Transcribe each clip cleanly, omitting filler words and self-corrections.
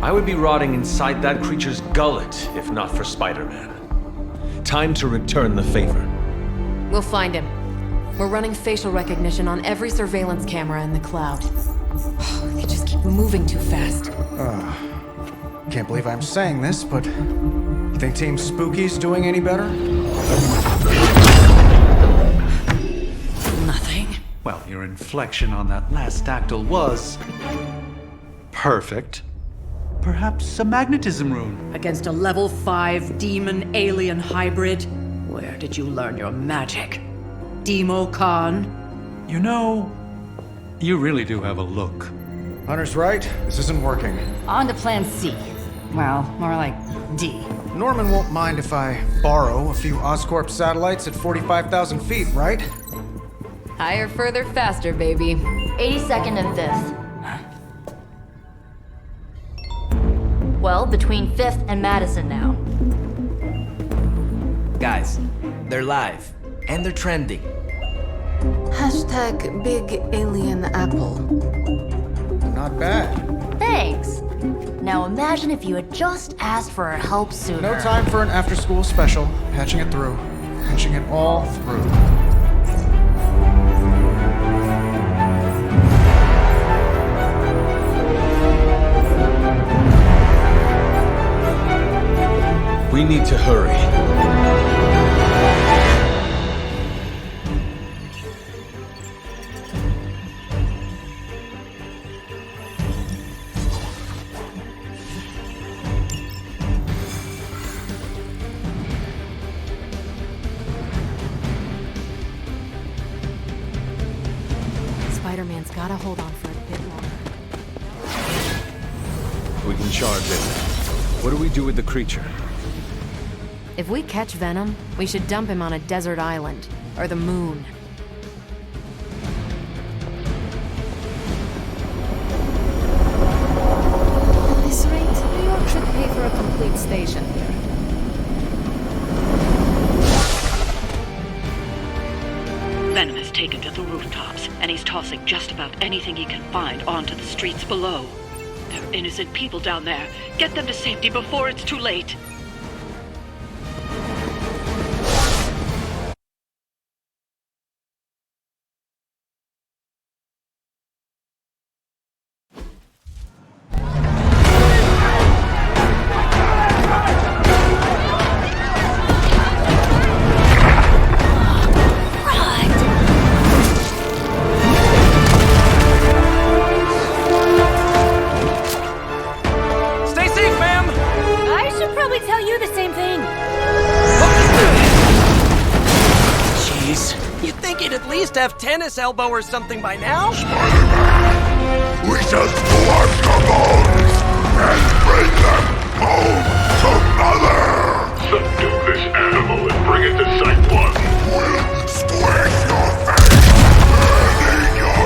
I would be rotting inside that creature's gullet if not for Spider-Man. Time to return the favor. We'll find him. We're running facial recognition on every surveillance camera in the cloud. They just keep moving too fast. Can't believe I'm saying this, but you think Team Spooky's doing any better? Nothing. Well, your inflection on that last dactyl was perfect. Perhaps a magnetism rune. Against a level 5 demon alien hybrid? Where did you learn your magic? Demo Khan? You know, you really do have a look. Hunter's right. This isn't working. On to plan C. Well, more like D. Norman won't mind if I borrow a few Oscorp satellites at 45,000 feet, right? Higher, further, faster, baby. 82nd and 5th. Well, between 5th and Madison now. Guys, they're live. And they're trending. Hashtag Big Alien Apple. Not bad. Thanks. Now imagine if you had just asked for our help sooner. No time for an after-school special. Patching it through. Patching it all through. We need to hurry. Spider-Man's gotta hold on for a bit longer. We can charge it. What do we do with the creature? If we catch Venom, we should dump him on a desert island. Or the moon. At this rate, New York should pay for a complete station here. Venom has taken to the rooftops, and he's tossing just about anything he can find onto the streets below. There are innocent people down there. Get them to safety before it's too late. Have tennis elbow or something by now? Spider-Man, we shall scorch the bones and bring them home to Mother! Subdue this animal and bring it to Site 1. We'll squish your face and eat your...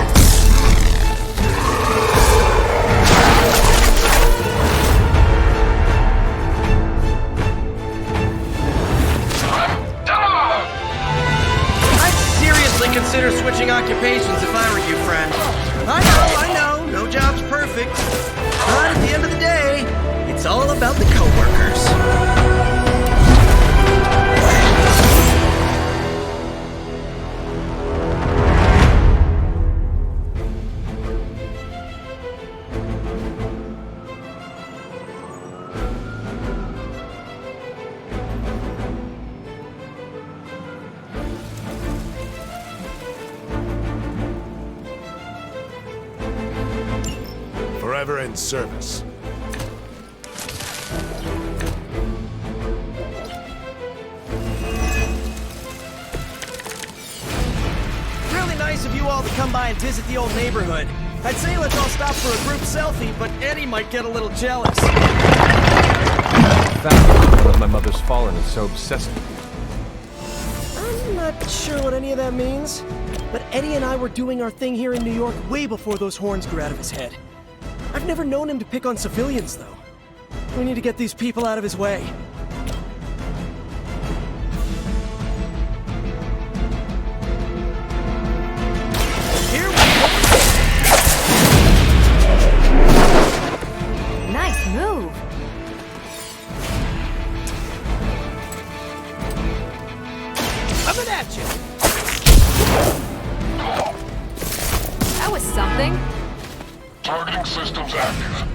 Consider switching occupations if I were you, friend. I know, no job's perfect. But at the end of the day, it's all about the coworkers. Forever in service. Really nice of you all to come by and visit the old neighborhood. I'd say let's all stop for a group selfie, but Eddie might get a little jealous. Fascinating that my mother's fallen is so obsessed with you. I'm not sure what any of that means, but Eddie and I were doing our thing here in New York way before those horns grew out of his head. I've never known him to pick on civilians, though. We need to get these people out of his way. Here we go! Nice move! Targeting systems active.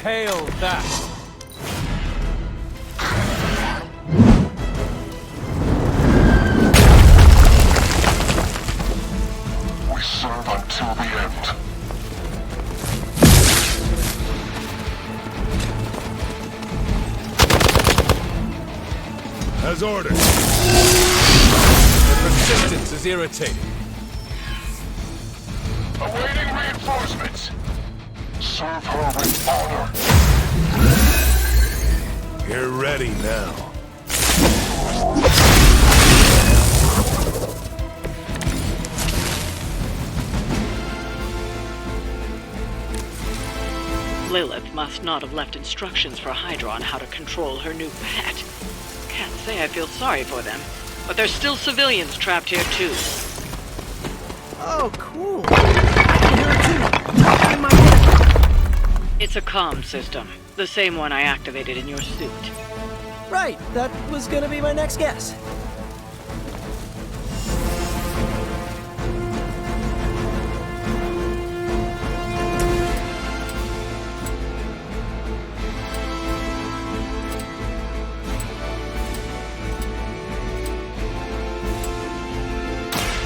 Hail that! We serve until the end. As ordered. The persistence is irritating. Awaiting reinforcements. Serve her with honor. You're ready now. Lilith must not have left instructions for Hydra on how to control her new pet. Can't say I feel sorry for them, but there's still civilians trapped here too. Oh, cool. I can hear it too. In my head. It's a comm system, the same one I activated in your suit. Right, that was gonna be my next guess.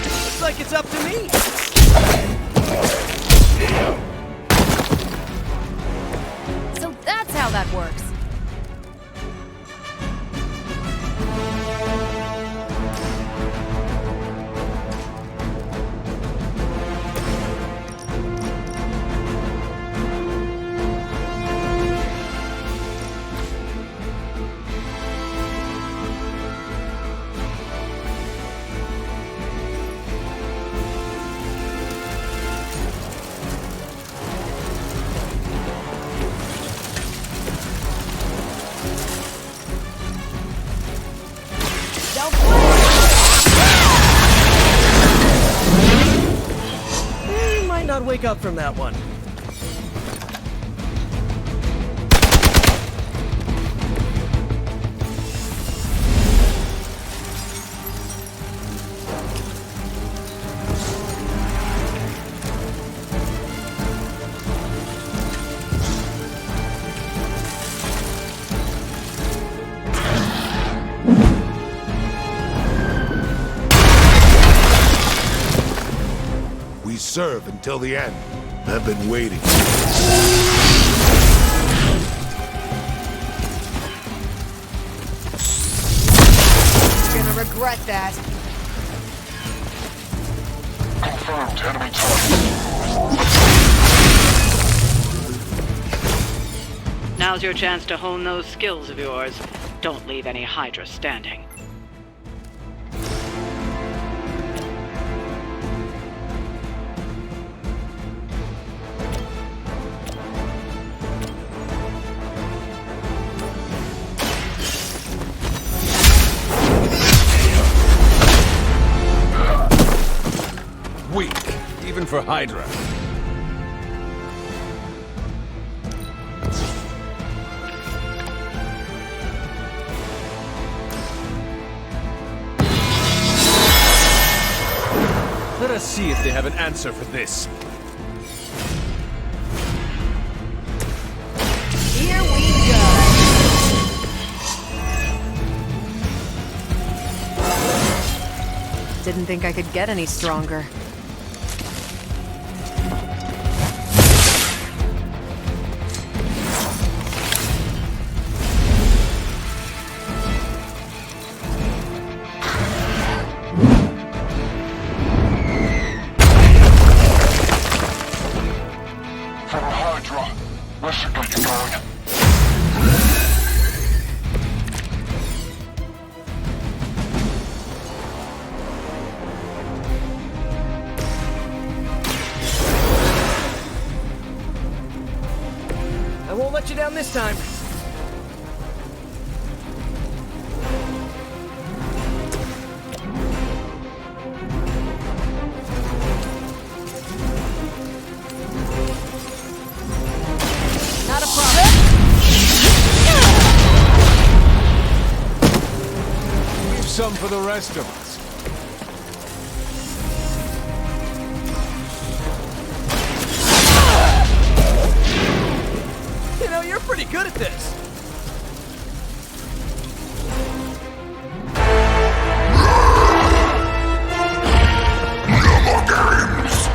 Looks like it's up to me. So that's how that works. You might not wake up from that one. We serve until the end. I've been waiting. You're gonna regret that. Confirmed enemy target. Now's your chance to hone those skills of yours. Don't leave any Hydra standing. Weak, even for Hydra. Let us see if they have an answer for this. Here we go. Didn't think I could get any stronger. For Hydra. Where should we be going? let you down this time. Not a problem. Leave some for the rest of us. You know, you're pretty good at this. No more games!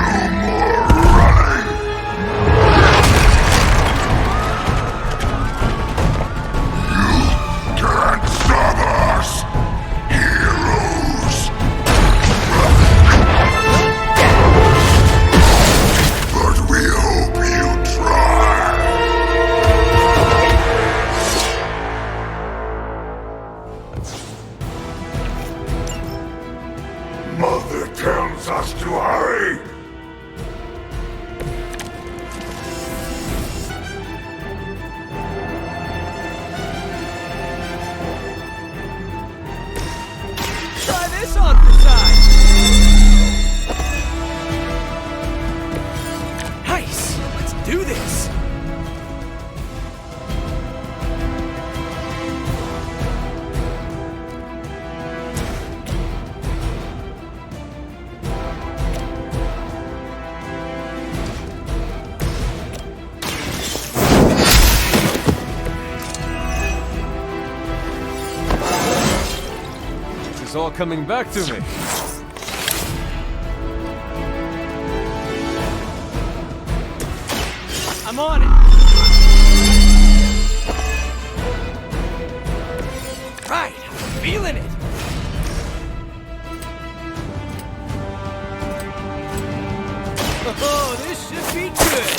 No more running! You can't stop us! Heroes! But we hope you try! Mother tells us to hurry! Try this on for size. Nice. Let's do this. It's all coming back to me. I'm on it. Right. I'm feeling it. Oh, this should be good.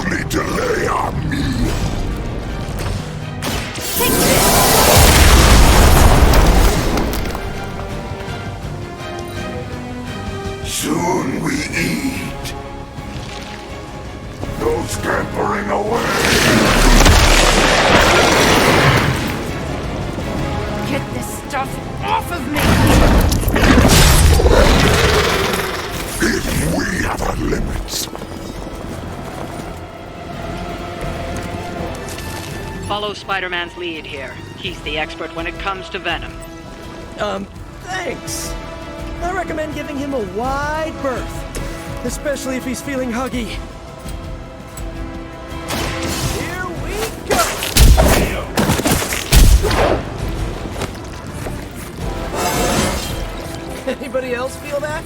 Only delay on me! Soon we eat. No scampering away! Get this stuff off of me! If we have our limits. Follow Spider-Man's lead here. He's the expert when it comes to Venom. Thanks. I recommend giving him a wide berth, especially if he's feeling huggy. Here we go! Anybody else feel that?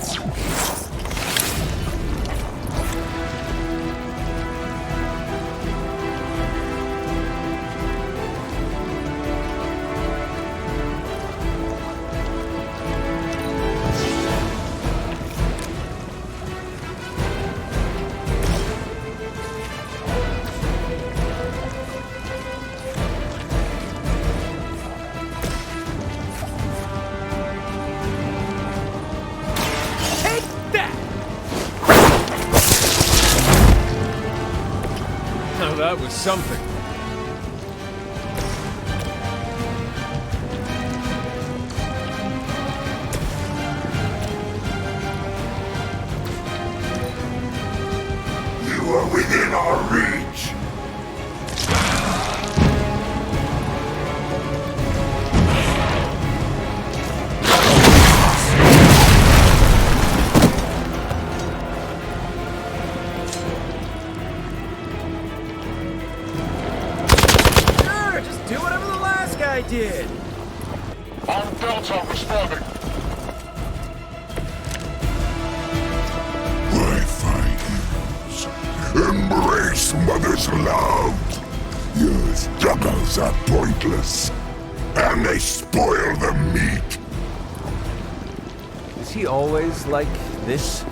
That was something. You are within our reach. Do whatever the last guy did. Our belts are responding. My fine heroes, embrace Mother's love. Your struggles are pointless, and they spoil the meat. Is he always like this?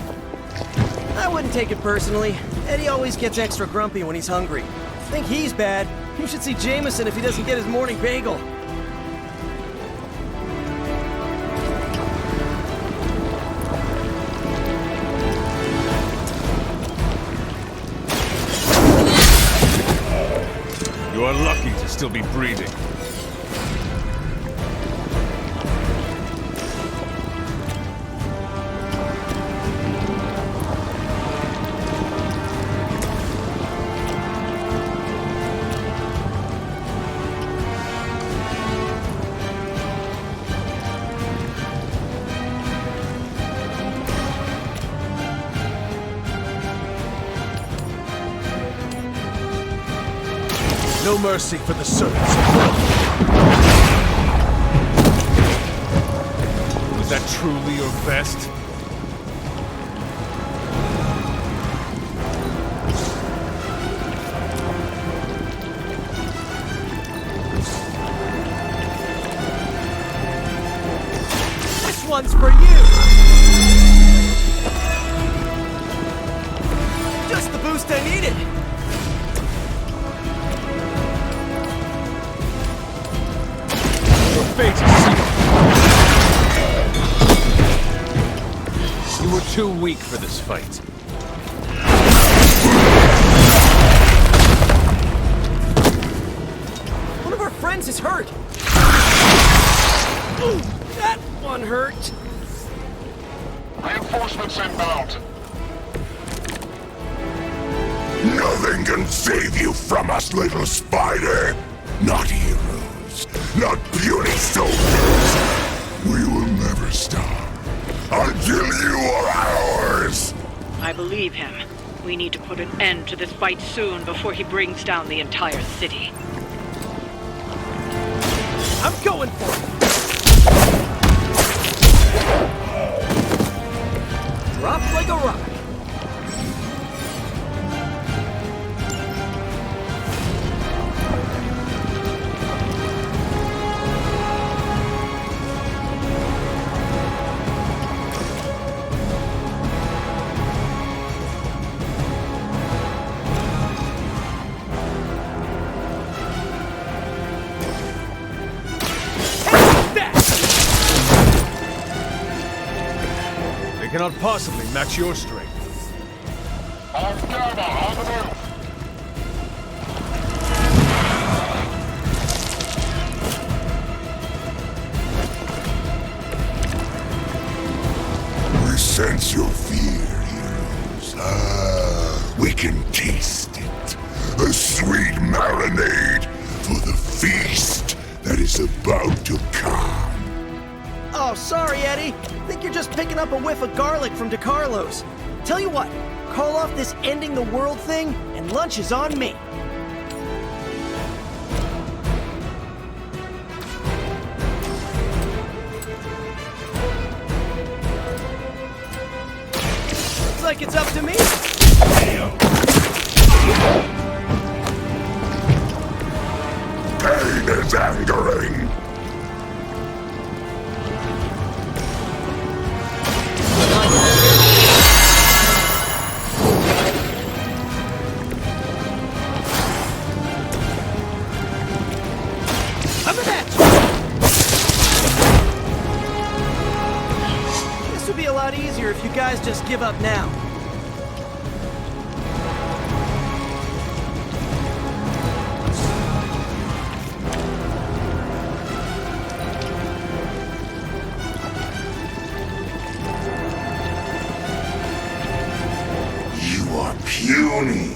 I wouldn't take it personally. Eddie always gets extra grumpy when he's hungry. Think he's bad? You should see Jameson if he doesn't get his morning bagel. still be breathing. No mercy for the servants of God. Was that truly your best? This one's for you! Just the boost I needed! Fate is sealed. You were too weak for this fight. One of our friends is hurt! Ooh, that one hurt! Reinforcements inbound. Nothing can save you from us, little spider. Not heroes, not puny soldiers. We will never stop until you are ours. I believe him. We need to put an end to this fight soon before he brings down the entire city. I'm going for it! Drop like a rock. They cannot possibly match your strength. On the move. We sense your fear, heroes. We can taste it. A sweet marinade for the feast that is about to come. Oh, sorry, Eddie. Think you're just picking up a whiff of garlic from DeCarlo's. Tell you what, call off this ending the world thing, and lunch is on me. Looks like it's up to me. Pain is angering. Coming at you! This would be a lot easier if you guys just give up now. You are puny.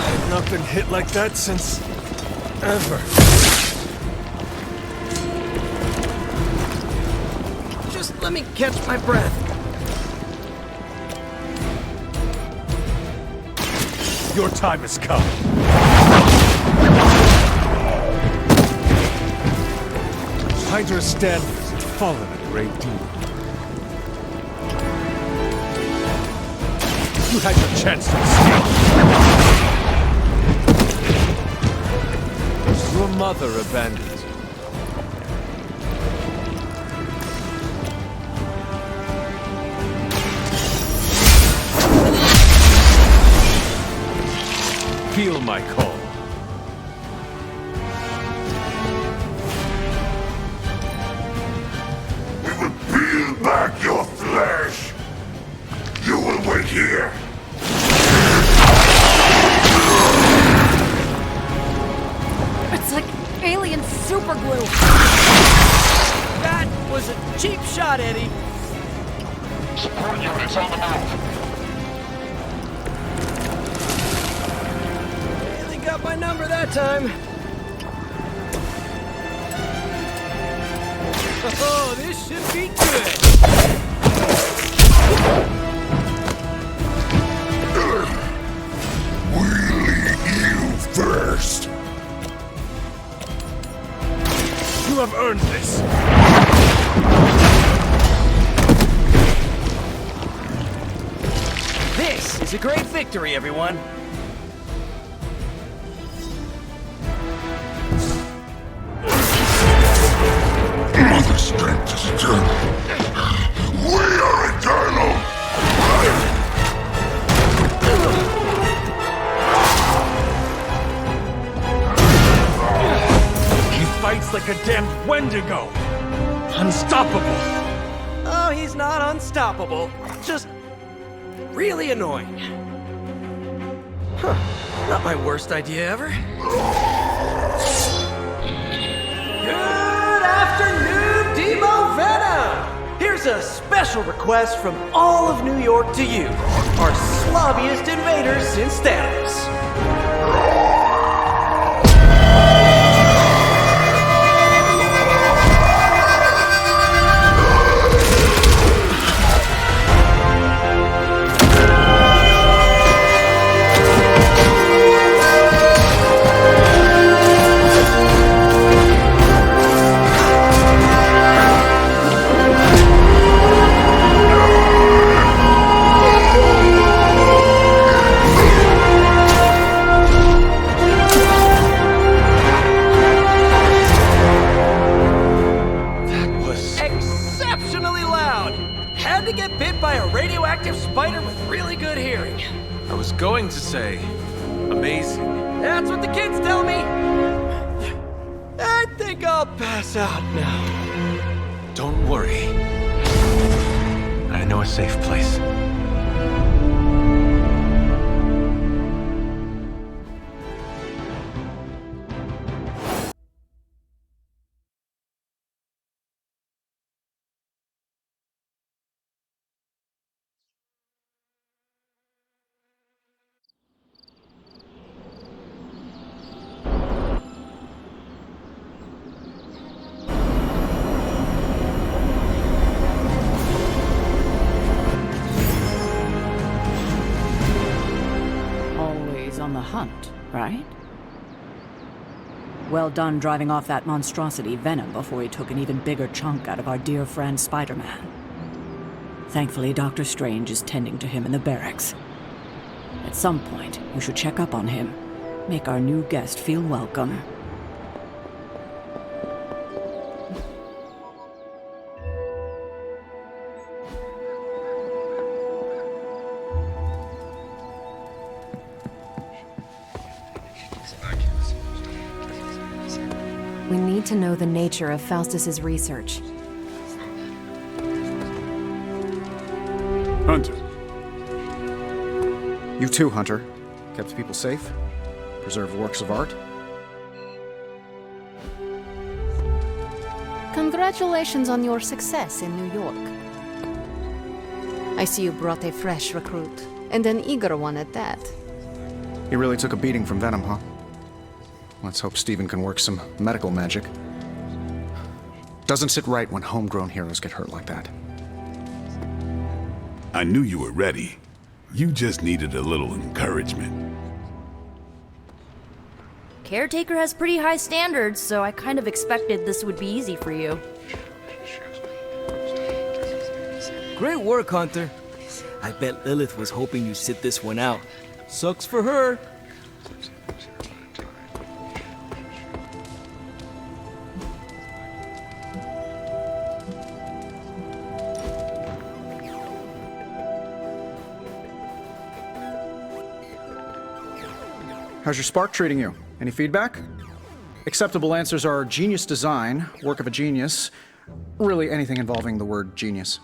I've not been hit like that since... ever. Just let me catch my breath. Your time has come. Hydra's standards had fallen a great deal. You had your chance to escape. Your mother abandoned you. Feel my call. We will peel back your flesh. little... That was a cheap shot, Eddie. Support units on the move. They got my number that time. Oh, this should be good. You first. You have earned this. This is a great victory, everyone. Mother strength is eternal. We are eternal. He fights like a damned Wendigo. Unstoppable. Oh, he's not unstoppable. Just really annoying. Huh. Not my worst idea ever. Good afternoon, Demo Venom! Here's a special request from all of New York to you, our slobbiest invaders since Thanos. Had to get bit by a radioactive spider with really good hearing. I was going to say, amazing. That's what the kids tell me. I think I'll pass out now. Don't worry. I know a safe place. On the hunt, right? Well done driving off that monstrosity Venom before he took an even bigger chunk out of our dear friend Spider-Man. Thankfully, Dr. Strange is tending to him in the barracks. At some point, you should check up on him. Make our new guest feel welcome. We need to know the nature of Faustus's research. Hunter. You too, Hunter. Kept people safe, preserved works of art. Congratulations on your success in New York. I see you brought a fresh recruit, and an eager one at that. He really took a beating from Venom, huh? Let's hope Steven can work some medical magic. Doesn't sit right when homegrown heroes get hurt like that. I knew you were ready. You just needed a little encouragement. Caretaker has pretty high standards, so I kind of expected this would be easy for you. Great work, Hunter. I bet Lilith was hoping you'd sit this one out. Sucks for her. How's your spark treating you? Any feedback? Acceptable answers are genius design, work of a genius, really anything involving the word genius.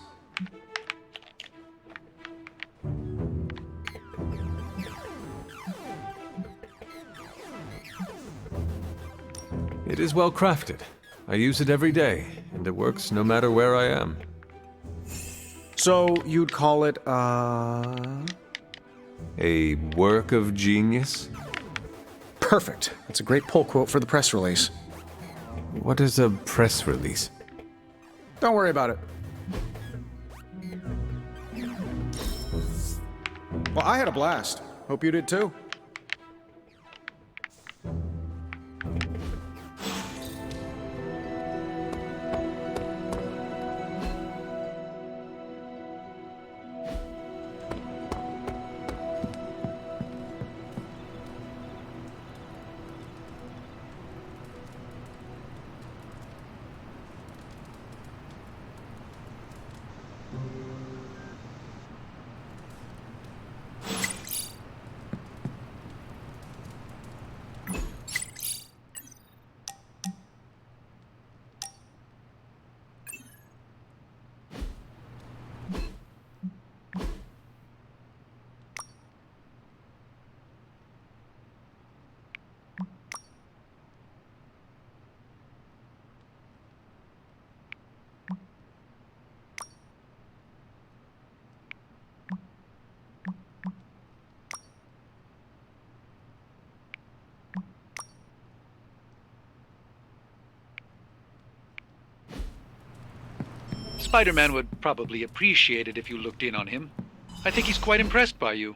It is well crafted. I use it every day, and it works no matter where I am. So you'd call it, A work of genius? Perfect. That's a great pull quote for the press release. What is a press release? Don't worry about it. Well, I had a blast. Hope you did too. Spider-Man would probably appreciate it if you looked in on him. I think he's quite impressed by you.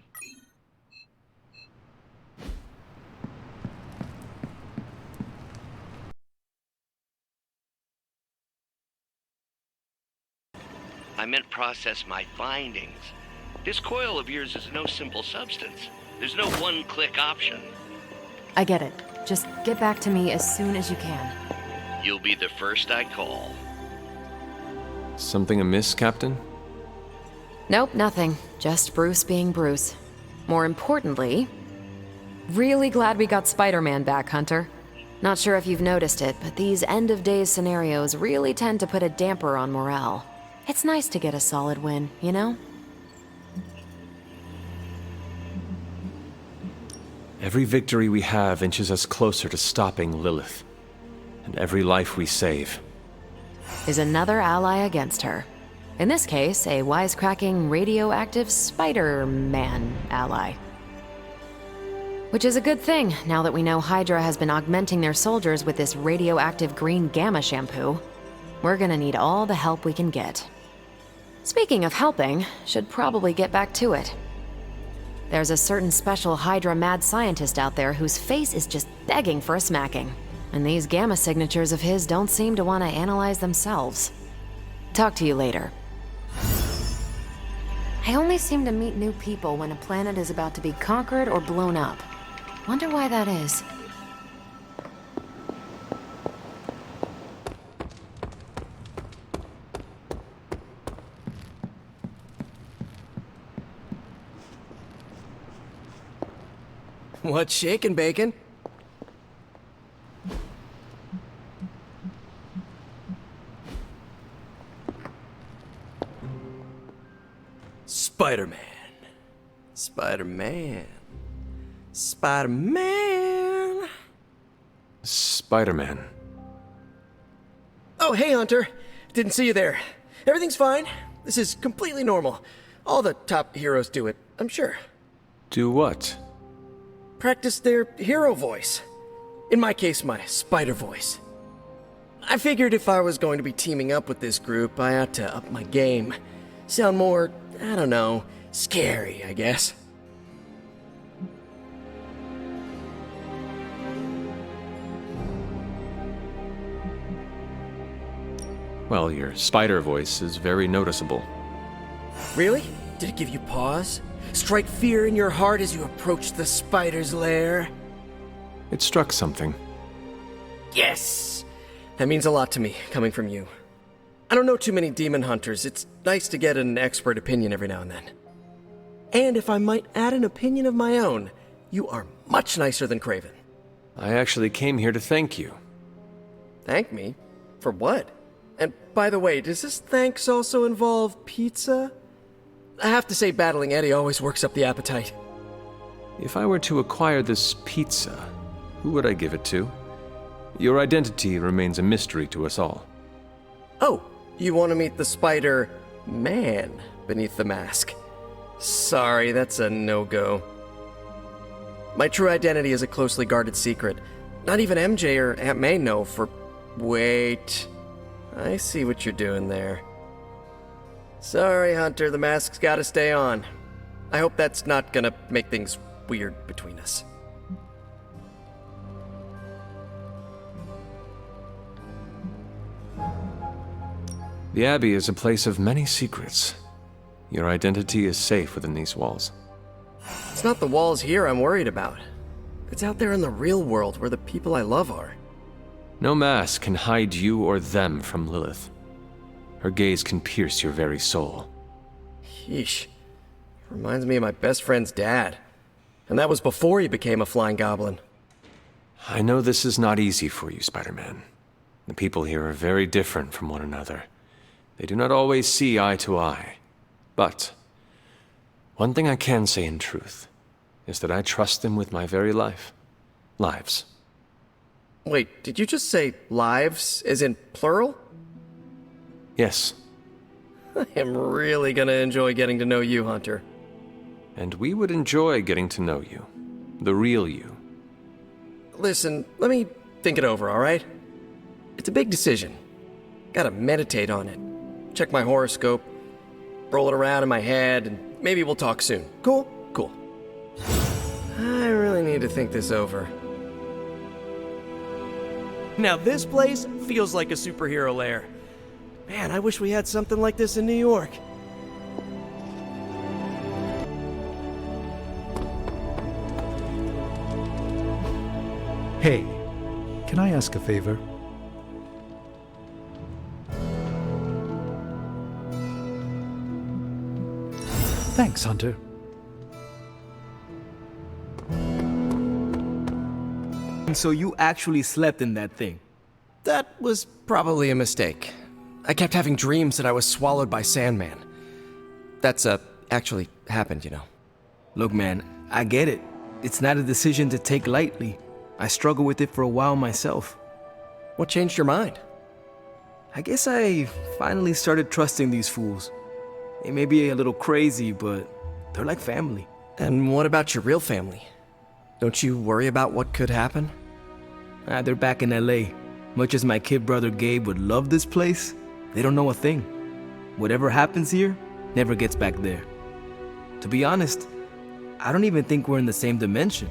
I meant process my findings. This coil of yours is no simple substance. There's no one-click option. I get it. Just get back to me as soon as you can. You'll be the first I call. Something amiss, Captain? Nope, nothing. Just Bruce being Bruce. More importantly, really glad we got Spider-Man back, Hunter. Not sure if you've noticed it, but these end-of-days scenarios really tend to put a damper on morale. It's nice to get a solid win, you know? Every victory we have inches us closer to stopping Lilith. And every life we save is another ally against her. In this case, a wisecracking, radioactive Spider-Man ally. Which is a good thing, now that we know Hydra has been augmenting their soldiers with this radioactive green gamma shampoo. We're gonna need all the help we can get. Speaking of helping, should probably get back to it. There's a certain special Hydra mad scientist out there whose face is just begging for a smacking. And these gamma signatures of his don't seem to want to analyze themselves. Talk to you later. I only seem to meet new people when a planet is about to be conquered or blown up. Wonder why that is. What's shaking, Bacon? Spider-Man. Spider-Man. Spider-Man. Spider-Man. Oh, hey, Hunter. Didn't see you there. Everything's fine. This is completely normal. All the top heroes do it, I'm sure. Do what? Practice their hero voice. In my case, my spider voice. I figured if I was going to be teaming up with this group, I ought to up my game. Sound more, I don't know, scary, I guess. Well, your spider voice is very noticeable. Really? Did it give you pause? Strike fear in your heart as you approach the spider's lair? It struck something. Yes! That means a lot to me, coming from you. I don't know too many demon hunters. It's nice to get an expert opinion every now and then. And if I might add an opinion of my own, you are much nicer than Craven. I actually came here to thank you. Thank me? For what? And by the way, does this thanks also involve pizza? I have to say, battling Eddie always works up the appetite. If I were to acquire this pizza, who would I give it to? Your identity remains a mystery to us all. Oh, you want to meet the Spider-Man beneath the mask? Sorry, that's a no-go. My true identity is a closely guarded secret. Not even MJ or Aunt May know for... Wait. I see what you're doing there. Sorry, Hunter, the mask's gotta stay on. I hope that's not gonna make things weird between us. The Abbey is a place of many secrets. Your identity is safe within these walls. It's not the walls here I'm worried about. It's out there in the real world where the people I love are. No mask can hide you or them from Lilith. Her gaze can pierce your very soul. Yeesh. Reminds me of my best friend's dad. And that was before he became a flying goblin. I know this is not easy for you, Spider-Man. The people here are very different from one another. They do not always see eye to eye. But one thing I can say in truth is that I trust them with my very life. Lives. Wait, did you just say lives, as in plural? Yes. I am really gonna enjoy getting to know you, Hunter. And we would enjoy getting to know you. The real you. Listen, let me think it over, alright? It's a big decision. Gotta meditate on it. Check my horoscope, roll it around in my head, and maybe we'll talk soon. Cool? Cool. I really need to think this over. Now this place feels like a superhero lair. Man, I wish we had something like this in New York. Hey, can I ask a favor? Thanks, Hunter. And so you actually slept in that thing? That was probably a mistake. I kept having dreams that I was swallowed by Sandman. That's, actually happened, you know. Look, man, I get it. It's not a decision to take lightly. I struggled with it for a while myself. What changed your mind? I guess I finally started trusting these fools. They may be a little crazy, but they're like family. And what about your real family? Don't you worry about what could happen? They're back in LA. Much as my kid brother Gabe would love this place, they don't know a thing. Whatever happens here never gets back there. To be honest, I don't even think we're in the same dimension.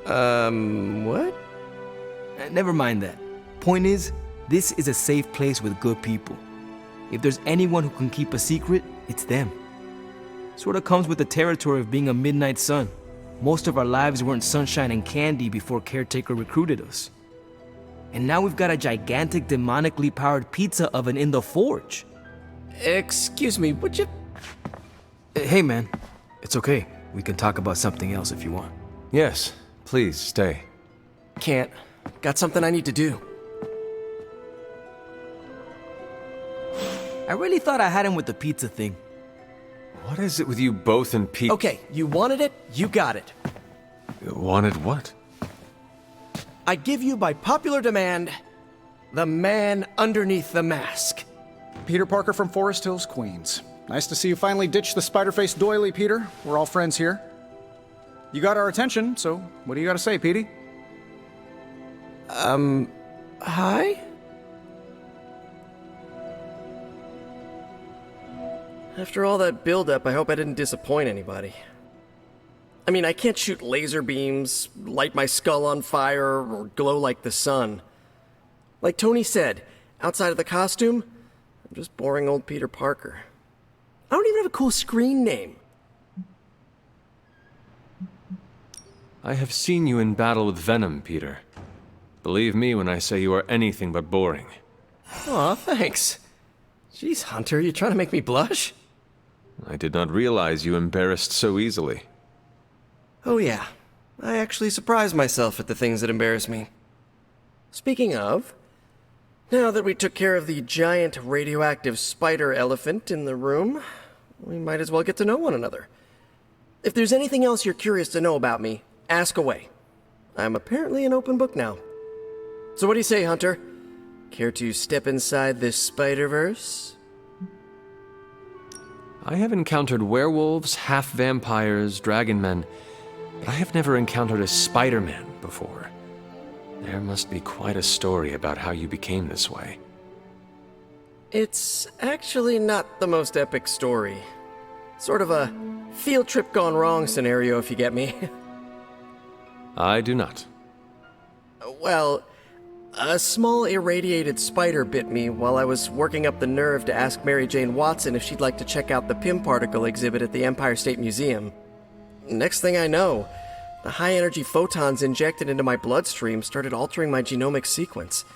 What? Never mind that. Point is, this is a safe place with good people. If there's anyone who can keep a secret, it's them. Sorta comes with the territory of being a midnight sun. Most of our lives weren't sunshine and candy before Caretaker recruited us. And now we've got a gigantic demonically powered pizza oven in the forge. Excuse me, would you... Hey man, it's okay. We can talk about something else if you want. Yes, please stay. Can't. Got something I need to do. I really thought I had him with the pizza thing. What is it with you both and Pete? Okay, you wanted it, you got it. Wanted what? I give you by popular demand, the man underneath the mask. Peter Parker from Forest Hills, Queens. Nice to see you finally ditched the spider-faced doily, Peter. We're all friends here. You got our attention, so what do you got to say, Petey? Hi? After all that build-up, I hope I didn't disappoint anybody. I mean, I can't shoot laser beams, light my skull on fire, or glow like the sun. Like Tony said, outside of the costume, I'm just boring old Peter Parker. I don't even have a cool screen name. I have seen you in battle with Venom, Peter. Believe me when I say you are anything but boring. Aw, thanks. Jeez, Hunter, you trying to make me blush? I did not realize you embarrassed so easily. Oh yeah, I actually surprise myself at the things that embarrass me. Speaking of, now that we took care of the giant radioactive spider elephant in the room, we might as well get to know one another. If there's anything else you're curious to know about me, ask away. I'm apparently an open book now. So what do you say, Hunter? Care to step inside this Spider-Verse? I have encountered werewolves, half-vampires, dragon men, but I have never encountered a Spider-Man before. There must be quite a story about how you became this way. It's actually not the most epic story. Sort of a field trip gone wrong scenario, if you get me. I do not. Well, a small irradiated spider bit me while I was working up the nerve to ask Mary Jane Watson if she'd like to check out the Pym particle exhibit at the Empire State Museum. Next thing I know, the high-energy photons injected into my bloodstream started altering my genomic sequence.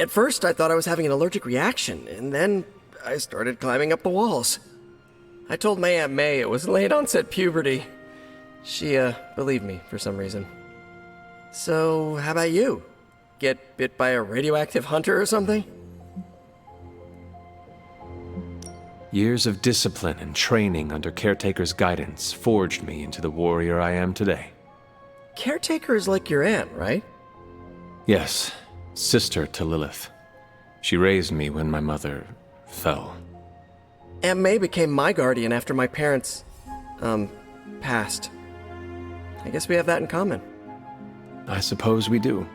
At first, I thought I was having an allergic reaction, and then I started climbing up the walls. I told my Aunt May it was late-onset puberty. She, believed me for some reason. So, how about you? Get bit by a radioactive hunter or something? Years of discipline and training under Caretaker's guidance forged me into the warrior I am today. Caretaker is like your aunt, right? Yes, sister to Lilith. She raised me when my mother fell. Aunt May became my guardian after my parents, passed. I guess we have that in common. I suppose we do.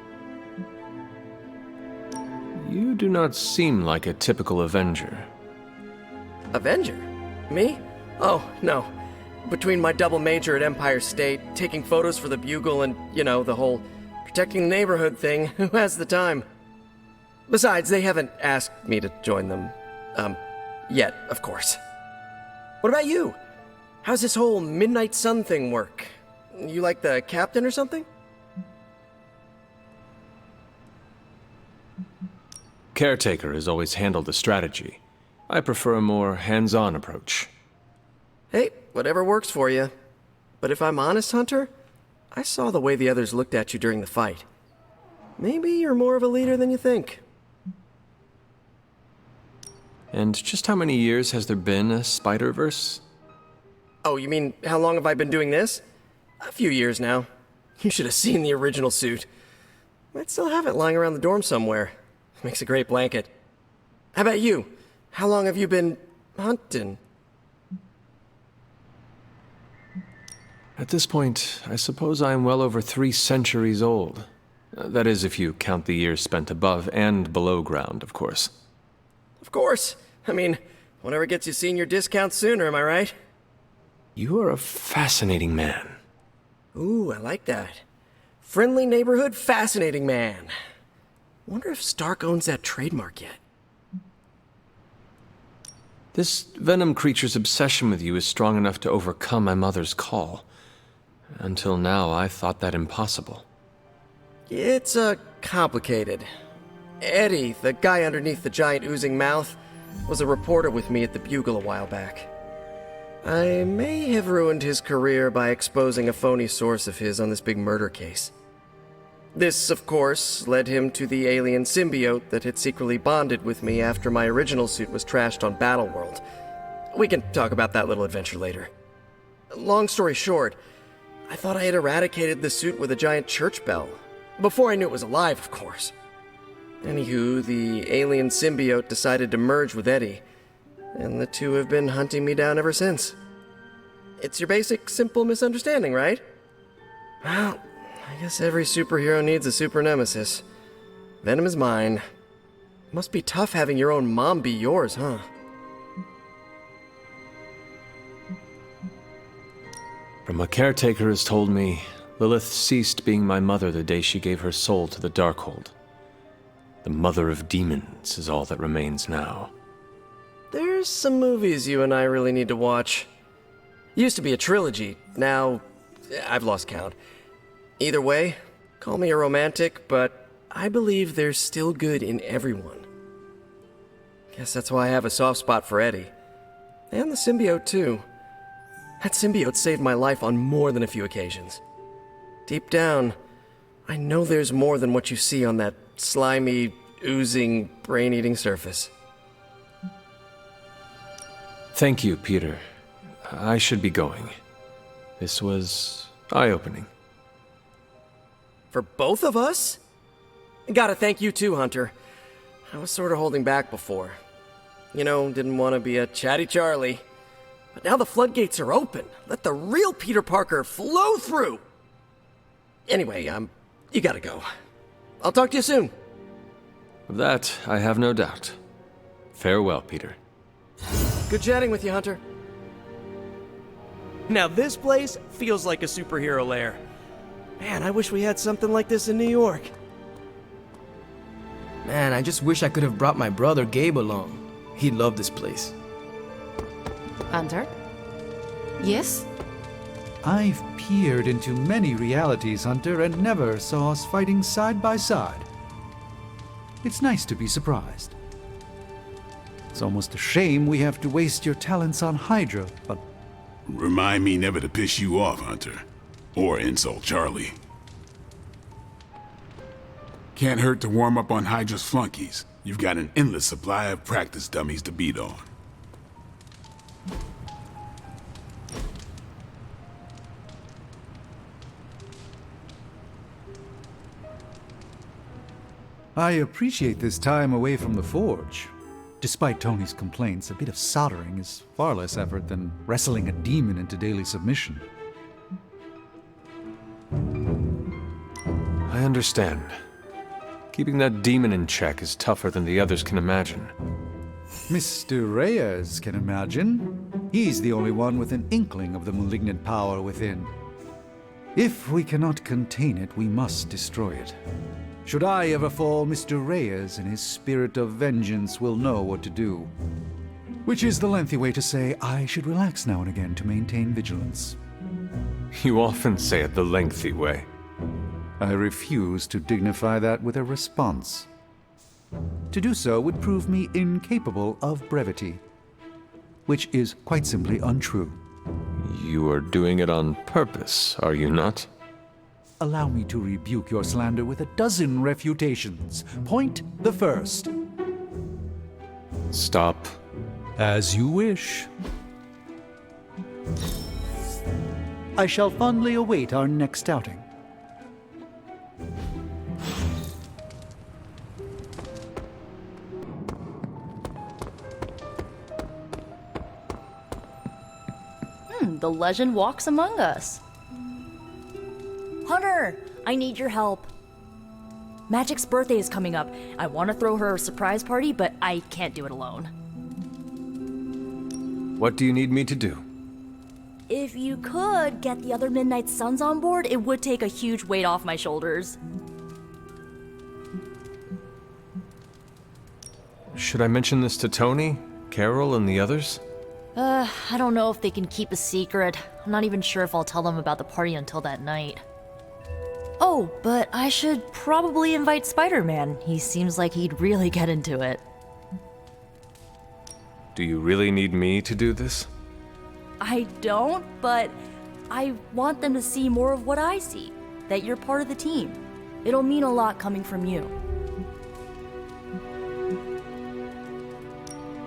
You do not seem like a typical Avenger. Avenger? Me? Oh, no. Between my double major at Empire State, taking photos for the Bugle, and, the whole protecting the neighborhood thing, who has the time? Besides, they haven't asked me to join them, yet, of course. What about you? How's this whole Midnight Sun thing work? You like the captain or something? Caretaker has always handled the strategy. I prefer a more hands-on approach. Hey, whatever works for you. But if I'm honest, Hunter, I saw the way the others looked at you during the fight. Maybe you're more of a leader than you think. And just how many years has there been a Spider-Verse? Oh, you mean how long have I been doing this? A few years now. You should have seen the original suit. Might still have it lying around the dorm somewhere. Makes a great blanket. How about you? How long have you been hunting? At this point, I suppose I am well over 3 centuries old. That is, if you count the years spent above and below ground, of course. Of course. I mean, whatever gets you senior discounts sooner, am I right? You are a fascinating man. Ooh, I like that. Friendly neighborhood, fascinating man. Wonder if Stark owns that trademark yet. This Venom creature's obsession with you is strong enough to overcome my mother's call. Until now, I thought that impossible. It's, complicated. Eddie, the guy underneath the giant oozing mouth, was a reporter with me at the Bugle a while back. I may have ruined his career by exposing a phony source of his on this big murder case. This, of course, led him to the alien symbiote that had secretly bonded with me after my original suit was trashed on Battleworld. We can talk about that little adventure later. Long story short, I thought I had eradicated the suit with a giant church bell. Before I knew it was alive, of course. Anywho, the alien symbiote decided to merge with Eddie, and the two have been hunting me down ever since. It's your basic, simple misunderstanding, right? Well, I guess every superhero needs a super nemesis. Venom is mine. Must be tough having your own mom be yours, huh? From what Caretaker has told me, Lilith ceased being my mother the day she gave her soul to the Darkhold. The mother of demons is all that remains now. There's some movies you and I really need to watch. Used to be a trilogy, now I've lost count. Either way, call me a romantic, but I believe there's still good in everyone. Guess that's why I have a soft spot for Eddie. And the symbiote, too. That symbiote saved my life on more than a few occasions. Deep down, I know there's more than what you see on that slimy, oozing, brain-eating surface. Thank you, Peter. I should be going. This was eye-opening. For both of us? Gotta thank you too, Hunter. I was sort of holding back before. You know, didn't want to be a chatty Charlie. But now the floodgates are open. Let the real Peter Parker flow through. Anyway, you gotta go. I'll talk to you soon. Of that, I have no doubt. Farewell, Peter. Good chatting with you, Hunter. Now this place feels like a superhero lair. Man, I wish we had something like this in New York. Man, I just wish I could have brought my brother Gabe along. He'd love this place. Hunter? Yes? I've peered into many realities, Hunter, and never saw us fighting side by side. It's nice to be surprised. It's almost a shame we have to waste your talents on Hydra, but... Remind me never to piss you off, Hunter. Or insult Charlie. Can't hurt to warm up on Hydra's flunkies. You've got an endless supply of practice dummies to beat on. I appreciate this time away from the forge. Despite Tony's complaints, a bit of soldering is far less effort than wrestling a demon into daily submission. I understand. Keeping that demon in check is tougher than the others can imagine. Mr. Reyes can imagine. He's the only one with an inkling of the malignant power within. If we cannot contain it, we must destroy it. Should I ever fall, Mr. Reyes and his spirit of vengeance will know what to do. Which is the lengthy way to say I should relax now and again to maintain vigilance. You often say it the lengthy way. I refuse to dignify that with a response. To do so would prove me incapable of brevity, which is quite simply untrue. You are doing it on purpose, are you not? Allow me to rebuke your slander with a dozen refutations. Point the first. Stop. As you wish. I shall fondly await our next outing. The legend walks among us. Hunter, I need your help. Magic's birthday is coming up. I want to throw her a surprise party, but I can't do it alone. What do you need me to do? If you could get the other Midnight Suns on board, it would take a huge weight off my shoulders. Should I mention this to Tony, Carol, and the others? I don't know if they can keep a secret. I'm not even sure if I'll tell them about the party until that night. Oh, but I should probably invite Spider-Man. He seems like he'd really get into it. Do you really need me to do this? I don't, but I want them to see more of what I see. That you're part of the team. It'll mean a lot coming from you.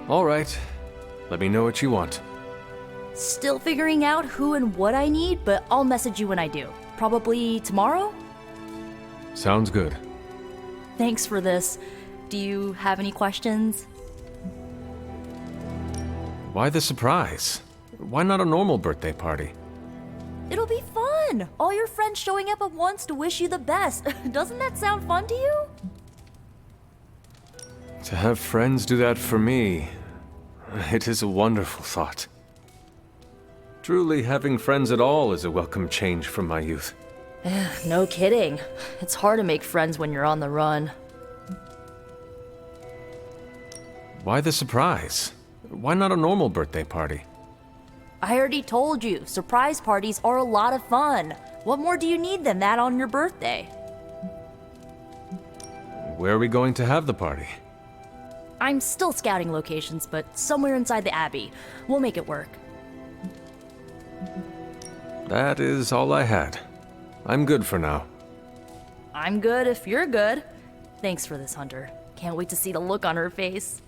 All right. Let me know what you want. Still figuring out who and what I need, but I'll message you when I do. Probably tomorrow? Sounds good. Thanks for this. Do you have any questions? Why the surprise? Why not a normal birthday party? It'll be fun! All your friends showing up at once to wish you the best. Doesn't that sound fun to you? To have friends do that for me, it is a wonderful thought. Truly, having friends at all is a welcome change from my youth. No kidding. It's hard to make friends when you're on the run. Why the surprise? Why not a normal birthday party? I already told you, surprise parties are a lot of fun. What more do you need than that on your birthday? Where are we going to have the party? I'm still scouting locations, but somewhere inside the Abbey. We'll make it work. That is all I had. I'm good for now. I'm good if you're good. Thanks for this, Hunter. Can't wait to see the look on her face.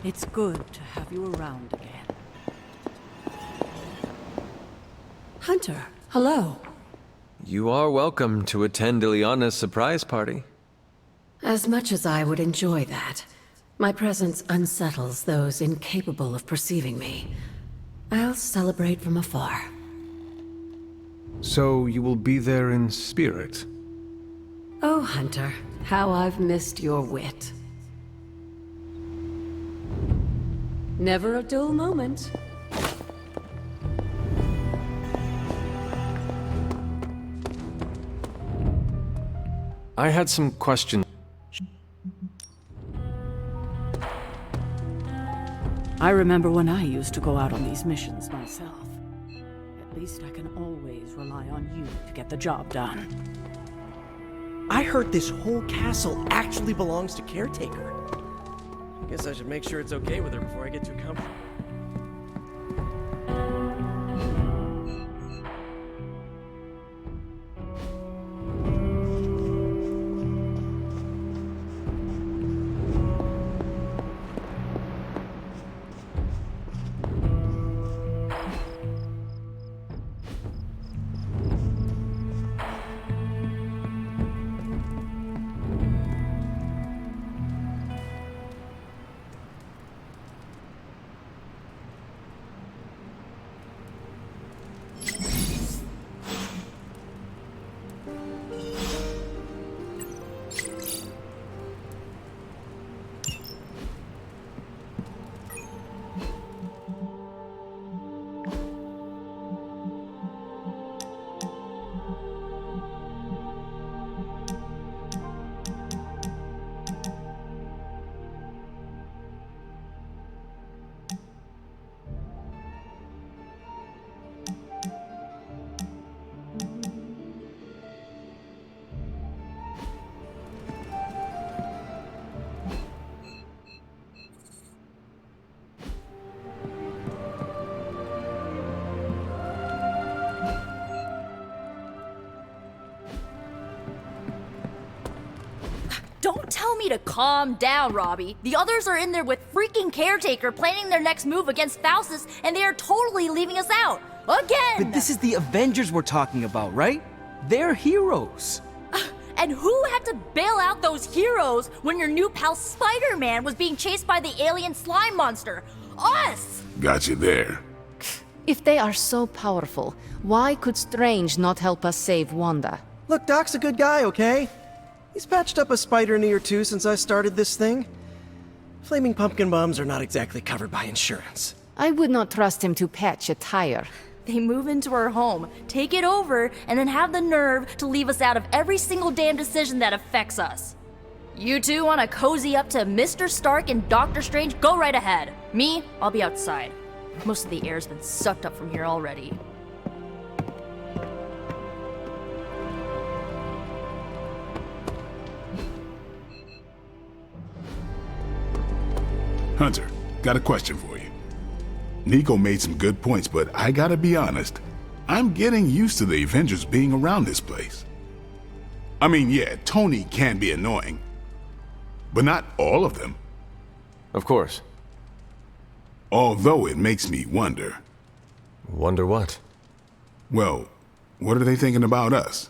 It's good to have you around again. Hunter, hello. You are welcome to attend Ileana's surprise party. As much as I would enjoy that, my presence unsettles those incapable of perceiving me. I'll celebrate from afar. So you will be there in spirit? Oh, Hunter, how I've missed your wit. Never a dull moment. I had some questions. I remember when I used to go out on these missions myself. At least I can always rely on you to get the job done. I heard this whole castle actually belongs to Caretaker. I guess I should make sure it's okay with her before I get too comfortable. Don't tell me to calm down, Robbie. The others are in there with freaking Caretaker planning their next move against Faustus, and they are totally leaving us out. Again! But this is the Avengers we're talking about, right? They're heroes. And who had to bail out those heroes when your new pal Spider-Man was being chased by the alien slime monster? Us! Got you there. If they are so powerful, why could Strange not help us save Wanda? Look, Doc's a good guy, okay? He's patched up a spider knee or two since I started this thing. Flaming pumpkin bombs are not exactly covered by insurance. I would not trust him to patch a tire. They move into our home, take it over, and then have the nerve to leave us out of every single damn decision that affects us. You two want to cozy up to Mr. Stark and Doctor Strange? Go right ahead. Me, I'll be outside. Most of the air's been sucked up from here already. Hunter, got a question for you. Nico made some good points, but I gotta be honest. I'm getting used to the Avengers being around this place. I mean, yeah, Tony can be annoying, but not all of them. Of course. Although it makes me wonder. Wonder what? Well, what are they thinking about us?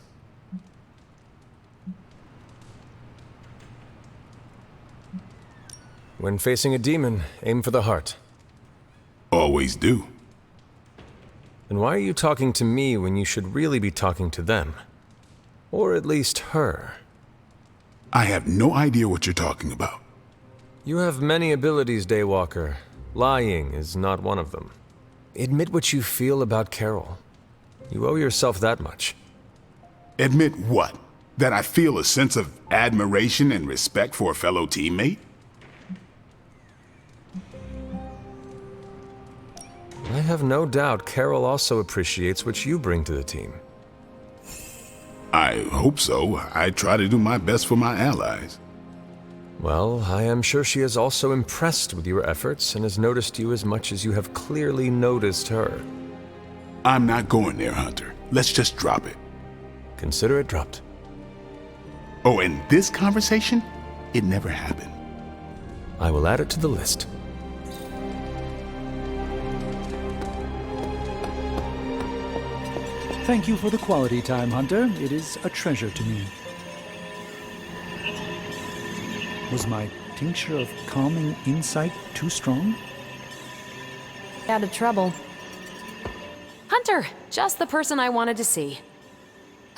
When facing a demon, aim for the heart. Always do. Then why are you talking to me when you should really be talking to them? Or at least her? I have no idea what you're talking about. You have many abilities, Daywalker. Lying is not one of them. Admit what you feel about Carol. You owe yourself that much. Admit what? That I feel a sense of admiration and respect for a fellow teammate? I have no doubt Carol also appreciates what you bring to the team. I hope so. I try to do my best for my allies. Well, I am sure she is also impressed with your efforts and has noticed you as much as you have clearly noticed her. I'm not going there, Hunter. Let's just drop it. Consider it dropped. Oh, and this conversation? It never happened. I will add it to the list. Thank you for the quality time, Hunter. It is a treasure to me. Was my tincture of calming insight too strong? Out of trouble. Hunter, just the person I wanted to see.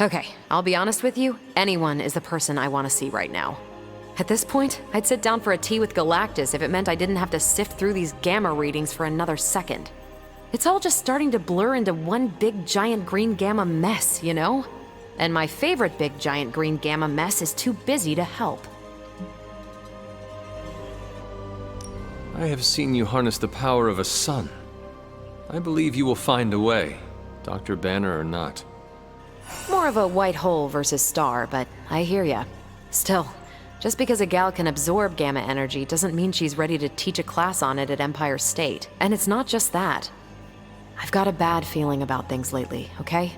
Okay, I'll be honest with you, anyone is the person I want to see right now. At this point, I'd sit down for a tea with Galactus if it meant I didn't have to sift through these gamma readings for another second. It's all just starting to blur into one big giant green gamma mess, you know? And my favorite big giant green gamma mess is too busy to help. I have seen you harness the power of a sun. I believe you will find a way, Dr. Banner or not. More of a white hole versus star, but I hear ya. Still, just because a gal can absorb gamma energy doesn't mean she's ready to teach a class on it at Empire State. And it's not just that. I've got a bad feeling about things lately, okay?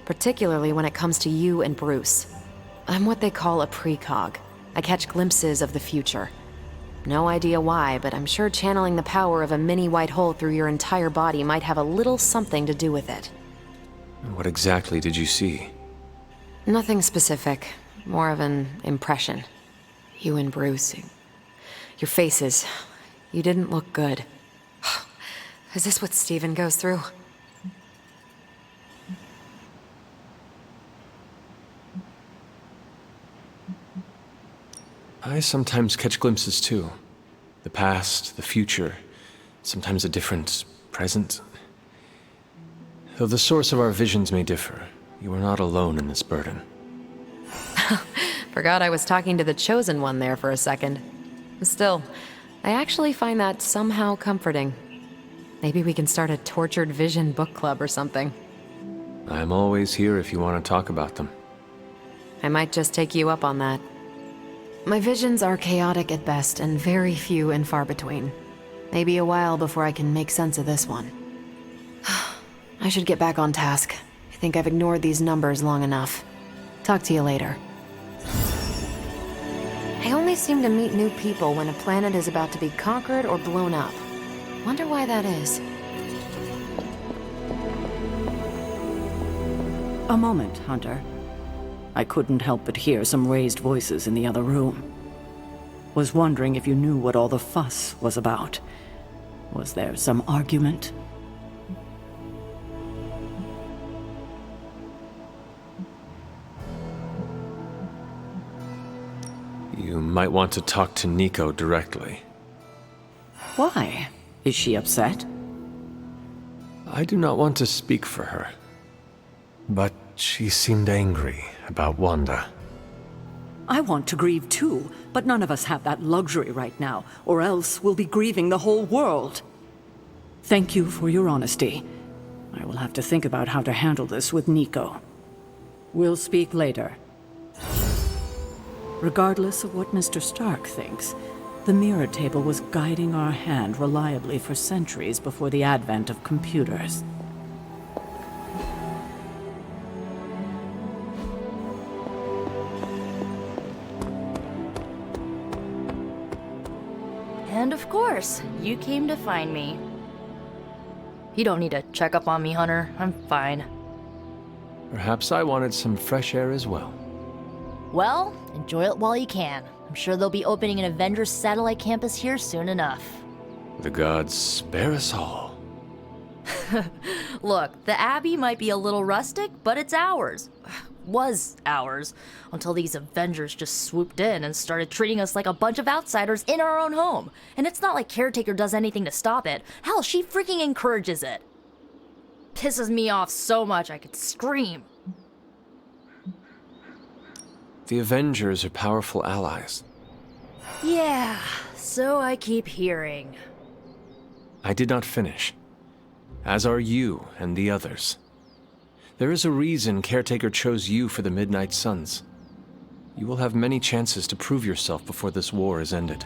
Particularly when it comes to you and Bruce. I'm what they call a precog. I catch glimpses of the future. No idea why, but I'm sure channeling the power of a mini white hole through your entire body might have a little something to do with it. What exactly did you see? Nothing specific. More of an impression. You and Bruce. Your faces. You didn't look good. Is this what Steven goes through? I sometimes catch glimpses too. The past, the future, sometimes a different present. Though the source of our visions may differ, you are not alone in this burden. Forgot I was talking to the Chosen One there for a second. Still, I actually find that somehow comforting. Maybe we can start a Tortured Vision book club or something. I'm always here if you want to talk about them. I might just take you up on that. My visions are chaotic at best and very few and far between. Maybe a while before I can make sense of this one. I should get back on task. I think I've ignored these numbers long enough. Talk to you later. I only seem to meet new people when a planet is about to be conquered or blown up. Wonder why that is. A moment, Hunter. I couldn't help but hear some raised voices in the other room. Was wondering if you knew what all the fuss was about. Was there some argument? You might want to talk to Nico directly. Why? Is she upset? I do not want to speak for her. But she seemed angry about Wanda. I want to grieve too, but none of us have that luxury right now, or else we'll be grieving the whole world. Thank you for your honesty. I will have to think about how to handle this with Nico. We'll speak later. Regardless of what Mr. Stark thinks, the mirror table was guiding our hand reliably for centuries before the advent of computers. And of course, you came to find me. You don't need to check up on me, Hunter. I'm fine. Perhaps I wanted some fresh air as well. Well, enjoy it while you can. I'm sure they'll be opening an Avengers satellite campus here soon enough. The gods spare us all. Look, the Abbey might be a little rustic, but it's ours. Was ours. Until these Avengers just swooped in and started treating us like a bunch of outsiders in our own home. And it's not like Caretaker does anything to stop it. Hell, she freaking encourages it. Pisses me off so much I could scream. The Avengers are powerful allies. Yeah, so I keep hearing. I did not finish. As are you and the others. There is a reason Caretaker chose you for the Midnight Suns. You will have many chances to prove yourself before this war is ended.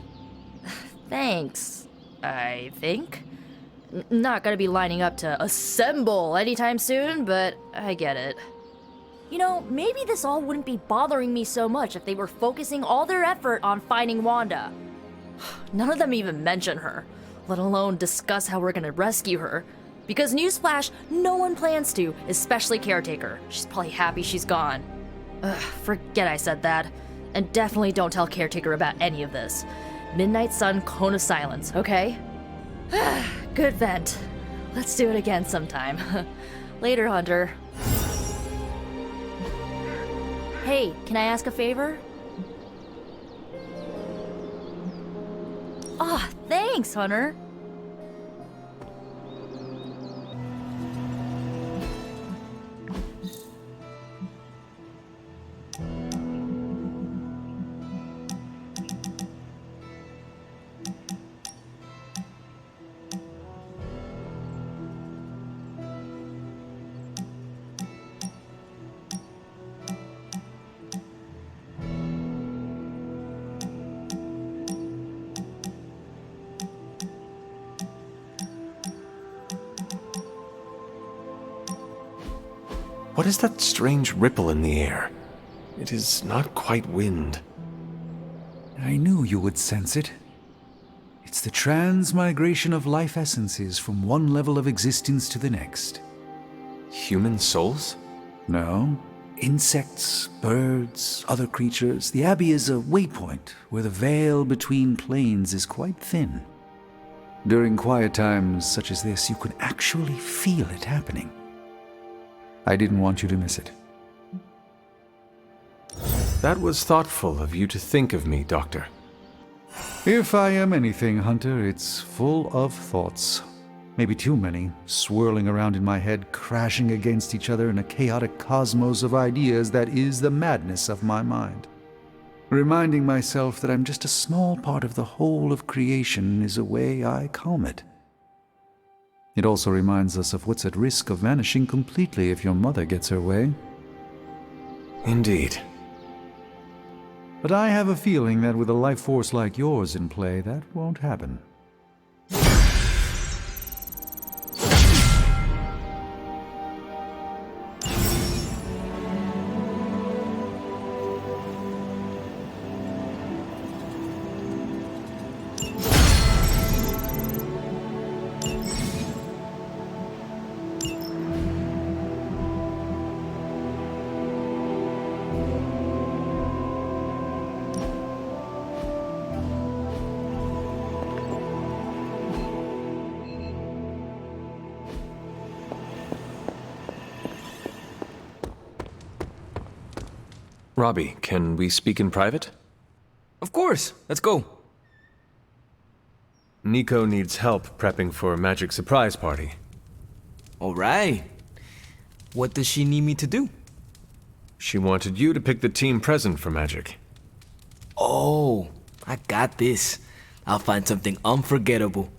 Thanks, I think. Not gonna be lining up to assemble anytime soon, but I get it. You know, maybe this all wouldn't be bothering me so much if they were focusing all their effort on finding Wanda. None of them even mention her, let alone discuss how we're gonna rescue her. Because newsflash, no one plans to, especially Caretaker. She's probably happy she's gone. Ugh, forget I said that. And definitely don't tell Caretaker about any of this. Midnight Sun, Cone of Silence, okay? Good vent. Let's do it again sometime. Later, Hunter. Hey, can I ask a favor? Aw, thanks, Hunter. What is that strange ripple in the air? It is not quite wind. I knew you would sense it. It's the transmigration of life essences from one level of existence to the next. Human souls? No. Insects, birds, other creatures. The Abbey is a waypoint where the veil between planes is quite thin. During quiet times such as this, you can actually feel it happening. I didn't want you to miss it. That was thoughtful of you to think of me, Doctor. If I am anything, Hunter, it's full of thoughts. Maybe too many, swirling around in my head, crashing against each other in a chaotic cosmos of ideas that is the madness of my mind. Reminding myself that I'm just a small part of the whole of creation is a way I calm it. It also reminds us of what's at risk of vanishing completely if your mother gets her way. Indeed. But I have a feeling that with a life force like yours in play, that won't happen. Robbie, can we speak in private? Of course, let's go. Nico needs help prepping for a magic surprise party. All right. What does she need me to do? She wanted you to pick the team present for magic. Oh, I got this. I'll find something unforgettable.